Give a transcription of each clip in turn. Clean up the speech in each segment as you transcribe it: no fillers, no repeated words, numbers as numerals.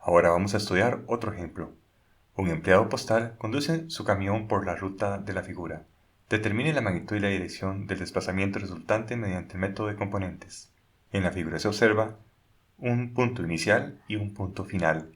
Ahora vamos a estudiar otro ejemplo. Un empleado postal conduce su camión por la ruta de la figura. Determine la magnitud y la dirección del desplazamiento resultante mediante el método de componentes. En la figura se observa un punto inicial y un punto final,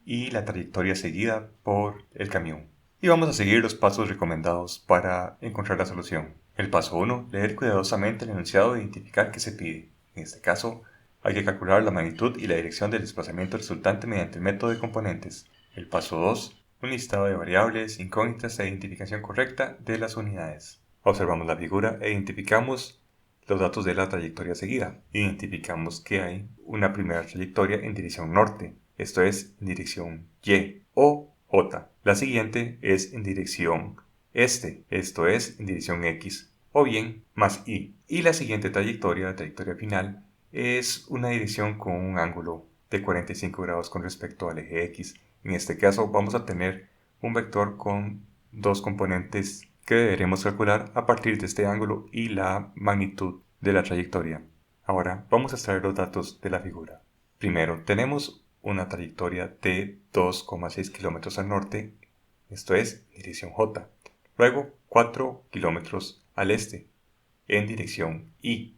y la trayectoria seguida por el camión. Y vamos a seguir los pasos recomendados para encontrar la solución. El paso 1, leer cuidadosamente el enunciado e identificar qué se pide. En este caso, hay que calcular la magnitud y la dirección del desplazamiento resultante mediante el método de componentes. El paso 2, un listado de variables, incógnitas e identificación correcta de las unidades. Observamos la figura e identificamos los datos de la trayectoria seguida. Identificamos que hay una primera trayectoria en dirección norte, esto es en dirección Y o J. La siguiente es en dirección este, esto es en dirección X, o bien más Y. Y la siguiente trayectoria, la trayectoria final, es una dirección con un ángulo de 45 grados con respecto al eje X. En este caso vamos a tener un vector con dos componentes que deberemos calcular a partir de este ángulo y la magnitud de la trayectoria. Ahora vamos a extraer los datos de la figura. Primero tenemos una trayectoria de 2,6 kilómetros al norte, esto es dirección J. Luego 4 kilómetros al este, en dirección Y.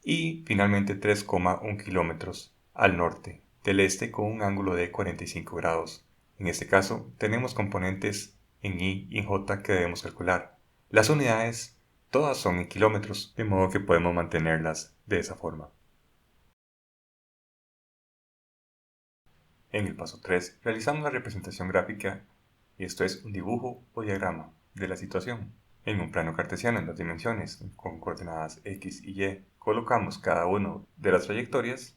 Y finalmente 3,1 kilómetros al norte del este con un ángulo de 45 grados. En este caso tenemos componentes en Y y en J que debemos calcular. Las unidades todas son en kilómetros, de modo que podemos mantenerlas de esa forma. En el paso 3 realizamos la representación gráfica, y esto es un dibujo o diagrama de la situación. En un plano cartesiano en las dimensiones con coordenadas X y Y colocamos cada una de las trayectorias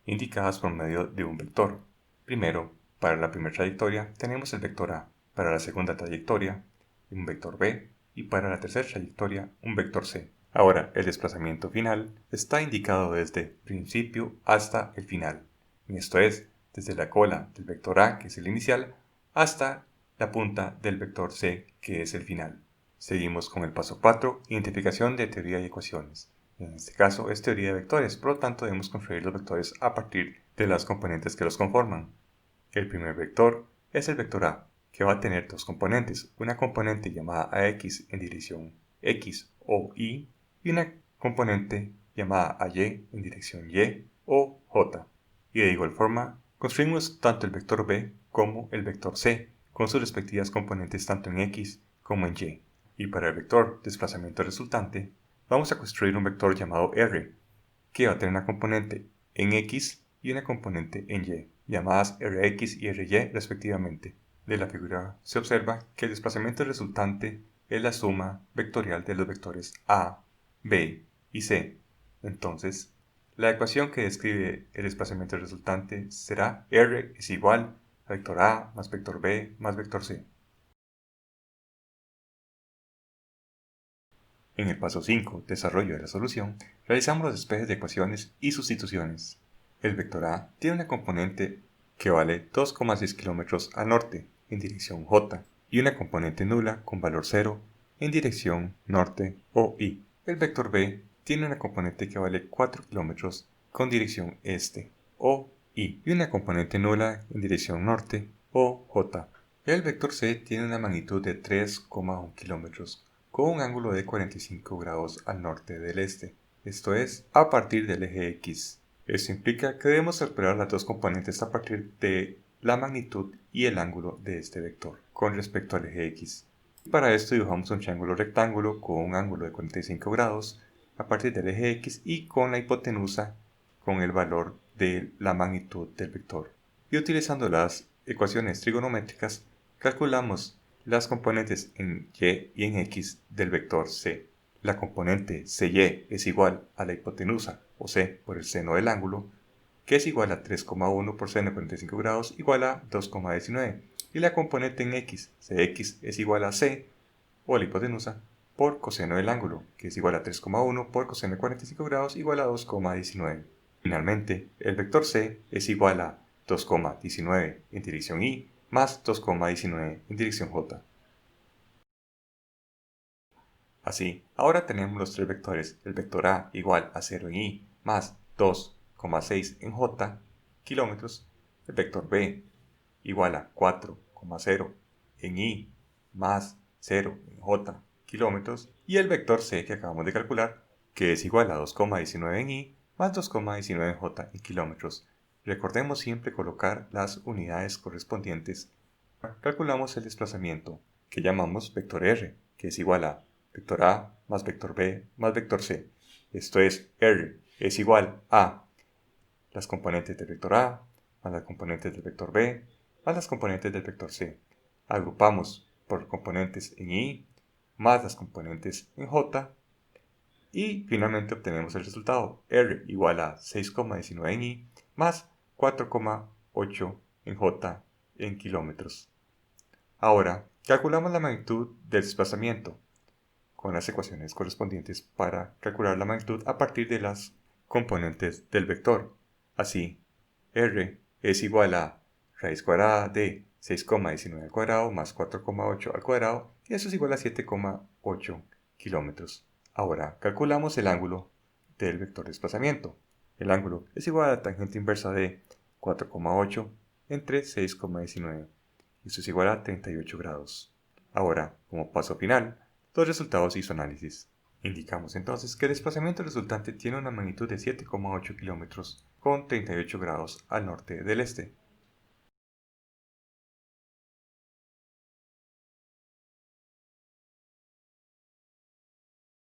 indicadas por medio de un vector. Primero, para la primera trayectoria tenemos el vector A, para la segunda trayectoria un vector B y para la tercera trayectoria un vector C. Ahora, el desplazamiento final está indicado desde el principio hasta el final, esto es, desde la cola del vector A, que es el inicial, hasta la punta del vector C, que es el final. Seguimos con el paso 4, identificación de teoría y ecuaciones. En este caso es teoría de vectores, por lo tanto debemos construir los vectores a partir de las componentes que los conforman. El primer vector es el vector A, que va a tener dos componentes, una componente llamada AX en dirección X o Y y una componente llamada AY en dirección Y o J. Y de igual forma, construimos tanto el vector B como el vector C, con sus respectivas componentes tanto en X como en Y. Y para el vector desplazamiento resultante, vamos a construir un vector llamado R, que va a tener una componente en X y una componente en Y, llamadas Rx y Ry respectivamente. De la figura se observa que el desplazamiento resultante es la suma vectorial de los vectores A, B y C. Entonces, la ecuación que describe el desplazamiento resultante será R es igual a vector A más vector B más vector C. En el paso 5, desarrollo de la solución, realizamos los despejes de ecuaciones y sustituciones. El vector A tiene una componente que vale 2,6 km al norte, en dirección J, y una componente nula con valor 0 en dirección norte o Y. El vector B tiene una componente que vale 4 km con dirección este o Y, y una componente nula en dirección norte o J. El vector C tiene una magnitud de 3,1 km con un ángulo de 45 grados al norte del este, esto es, a partir del eje X. Esto implica que debemos calcular las dos componentes a partir de la magnitud y el ángulo de este vector con respecto al eje X. Para esto dibujamos un triángulo rectángulo con un ángulo de 45 grados a partir del eje X y con la hipotenusa con el valor de la magnitud del vector. Y utilizando las ecuaciones trigonométricas, calculamos las componentes en Y y en X del vector C. La componente CY es igual a la hipotenusa, o C por el seno del ángulo, que es igual a 3,1 por seno de 45 grados igual a 2,19. Y la componente en X, CX, es igual a C, o la hipotenusa, por coseno del ángulo, que es igual a 3,1 por coseno de 45 grados igual a 2,19. Finalmente, el vector C es igual a 2,19 en dirección Y más 2,19 en dirección J. Así, ahora tenemos los tres vectores, el vector A igual a 0 en Y más 2,6 en J kilómetros, el vector b igual a 4,0 en y más 0 en j kilómetros, y el vector c que acabamos de calcular, que es igual a 2,19 en y más 2,19 en j en kilómetros. Recordemos siempre colocar las unidades correspondientes. Calculamos el desplazamiento, que llamamos vector r, que es igual a vector a más vector b más vector c. Esto es, r es igual a las componentes del vector a más las componentes del vector b más las componentes del vector c. Agrupamos por componentes en y más las componentes en j, y finalmente obtenemos el resultado, r igual a 6,19 en y más 4,8 en j en kilómetros. Ahora, calculamos la magnitud del desplazamiento con las ecuaciones correspondientes para calcular la magnitud a partir de las componentes del vector. Así, r es igual a raíz cuadrada de 6,19 al cuadrado más 4,8 al cuadrado, y eso es igual a 7,8 kilómetros. Ahora, calculamos el ángulo del vector desplazamiento. El ángulo es igual a la tangente inversa de 4,8 entre 6,19. Esto es igual a 38 grados. Ahora, como paso final, los resultados isoanálisis. Indicamos entonces que el desplazamiento resultante tiene una magnitud de 7,8 kilómetros con 38 grados al norte del este.